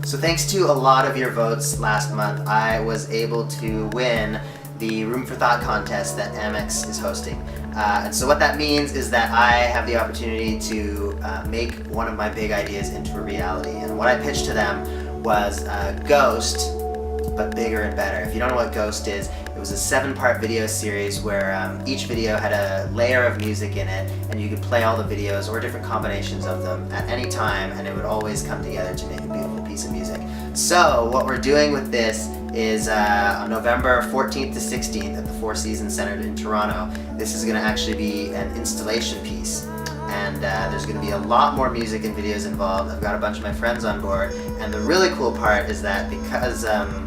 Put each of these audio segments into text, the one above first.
So thanks to a lot of your votes last month, I was able to win the Room for Thought contest that Amex is hosting. And so what that means is that I have the opportunity to make one of my big ideas into a reality. And what I pitched to them was Ghost, but bigger and better. If you don't know what Ghost is, it was a 7-part video series where each video had a layer of music in it, and you could play all the videos or different combinations of them at any time, and it would always come together to make a beautiful piece of music. So what we're doing with this is on November 14th to 16th at the Four Seasons Centre in Toronto, this is going to actually be an installation piece. And there's going to be a lot more music and videos involved. I've got a bunch of my friends on board, and the really cool part is that because of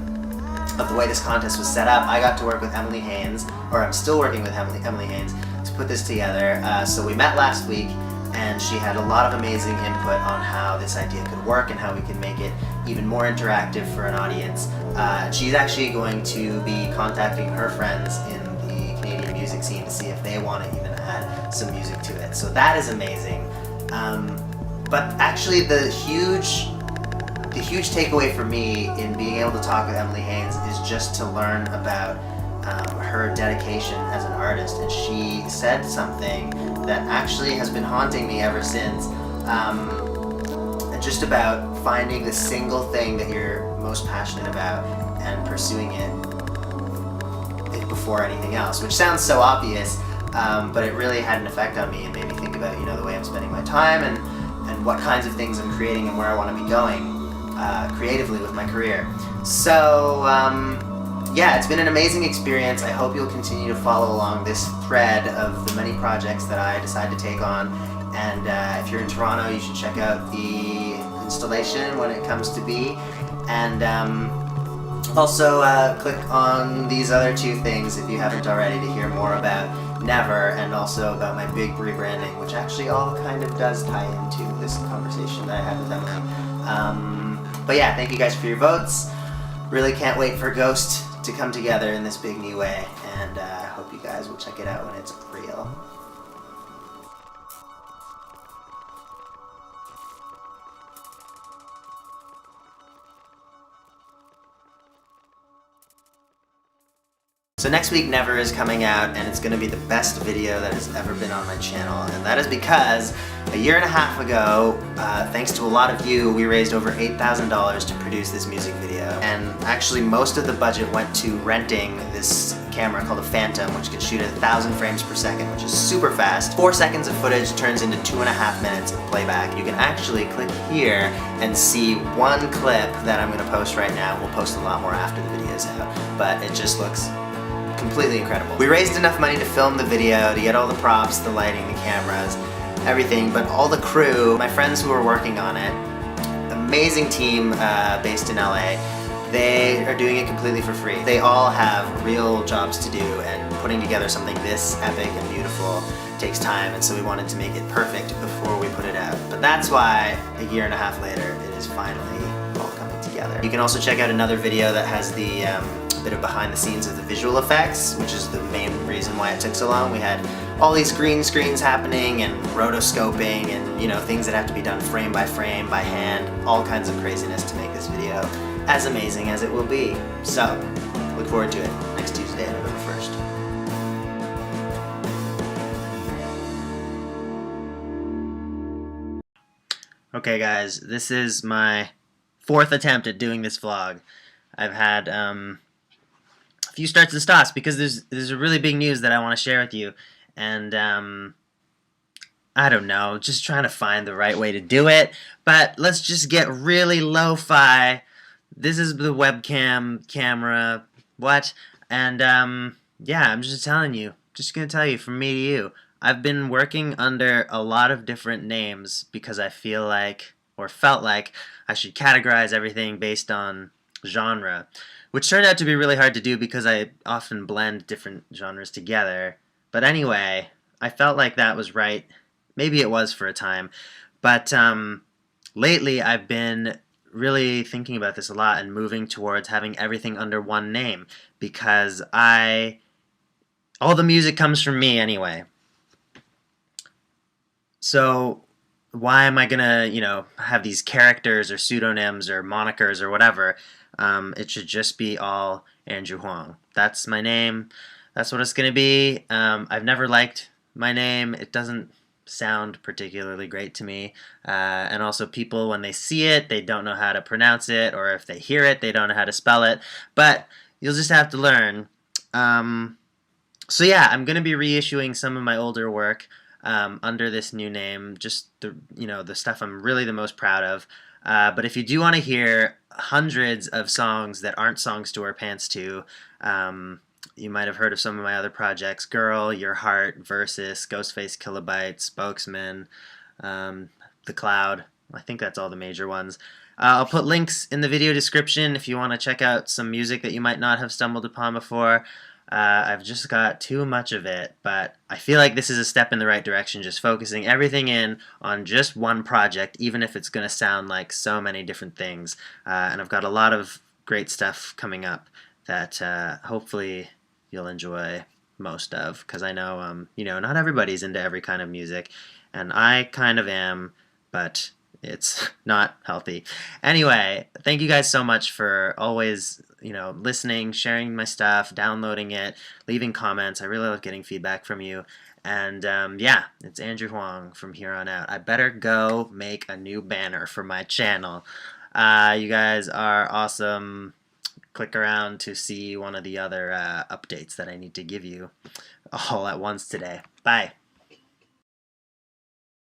the way this contest was set up, I got to work with Emily Haynes, or I'm still working with Emily Haynes, to put this together. So we met last week, and she had a lot of amazing input on how this idea could work and how we can make it even more interactive for an audience. She's actually going to be contacting her friends in the Canadian music scene to see if they want to even add some music to it. So that is amazing. But actually the huge takeaway for me in being able to talk with Emily Haynes is just to learn about her dedication as an artist. And she said something that actually has been haunting me ever since, just about finding the single thing that you're most passionate about and pursuing it before anything else, which sounds so obvious, but it really had an effect on me and made me think about, you know, the way I'm spending my time and what kinds of things I'm creating and where I want to be going creatively with my career. So yeah, it's been an amazing experience. I hope you'll continue to follow along this thread of the many projects that I decide to take on. And if you're in Toronto, you should check out the installation when it comes to be. And also click on these other 2 things if you haven't already to hear more about Never, and also about my big rebranding, which actually all kind of does tie into this conversation that I had with Emily. But yeah, thank you guys for your votes. Really can't wait for Ghost to come together in this big new way, and I hope you guys will check it out when it's real. So next week, Never is coming out, and it's going to be the best video that has ever been on my channel. And that is because a year and a half ago, thanks to a lot of you, we raised over $8,000 to produce this music video. And actually most of the budget went to renting this camera called a Phantom, which can shoot at 1,000 frames per second, which is super fast. 4 seconds of footage turns into 2.5 minutes of playback. You can actually click here and see one clip that I'm going to post right now. We'll post a lot more after the video's out, but it just looks completely incredible. We raised enough money to film the video, to get all the props, the lighting, the cameras, everything, but all the crew, my friends who are working on it, amazing team based in LA, they are doing it completely for free. They all have real jobs to do, and putting together something this epic and beautiful takes time, and so we wanted to make it perfect before we put it out. But that's why a year and a half later, it is finally all coming together. You can also check out another video that has the bit of behind the scenes of the visual effects, which is the main reason why it took so long. We had all these green screens happening and rotoscoping and, you know, things that have to be done frame by frame by hand, all kinds of craziness to make this video as amazing as it will be. So look forward to it next Tuesday, November 1st. Okay guys, this is my 4th attempt at doing this vlog. I've had a few starts and stops because there's a really big news that I want to share with you, and I don't know, just trying to find the right way to do it, but let's just get really lo-fi. This is the webcam camera, what? And yeah, I'm just telling you, just gonna tell you from me to you, I've been working under a lot of different names because I feel like, or felt like, I should categorize everything based on genre, which turned out to be really hard to do because I often blend different genres together. But anyway, I felt like that was right. Maybe it was for a time, but lately I've been really thinking about this a lot and moving towards having everything under one name, because all the music comes from me anyway. So why am I gonna, have these characters or pseudonyms or monikers or whatever? It should just be all Andrew Huang. That's my name. That's what it's gonna be. I've never liked my name. It doesn't sound particularly great to me. And also, people, when they see it, they don't know how to pronounce it, or if they hear it, they don't know how to spell it. But you'll just have to learn. Um, so yeah, I'm gonna be reissuing some of my older work under this new name, just the stuff I'm really the most proud of. But if you do want to hear hundreds of songs that aren't songs to wear pants to, you might have heard of some of my other projects: Girl, Your Heart, Versus, Ghostface Kilobyte, Spokesman, The Cloud. I think that's all the major ones. I'll put links in the video description if you want to check out some music that you might not have stumbled upon before. I've just got too much of it, but I feel like this is a step in the right direction, just focusing everything in on just one project, even if it's going to sound like so many different things. And I've got a lot of great stuff coming up that hopefully you'll enjoy most of, because I know, not everybody's into every kind of music, and I kind of am, but it's not healthy. Anyway, thank you guys so much for always, listening, sharing my stuff, downloading it, leaving comments. I really love getting feedback from you. And yeah, it's Andrew Huang from here on out. I better go make a new banner for my channel. You guys are awesome. Click around to see one of the other updates that I need to give you all at once today. Bye.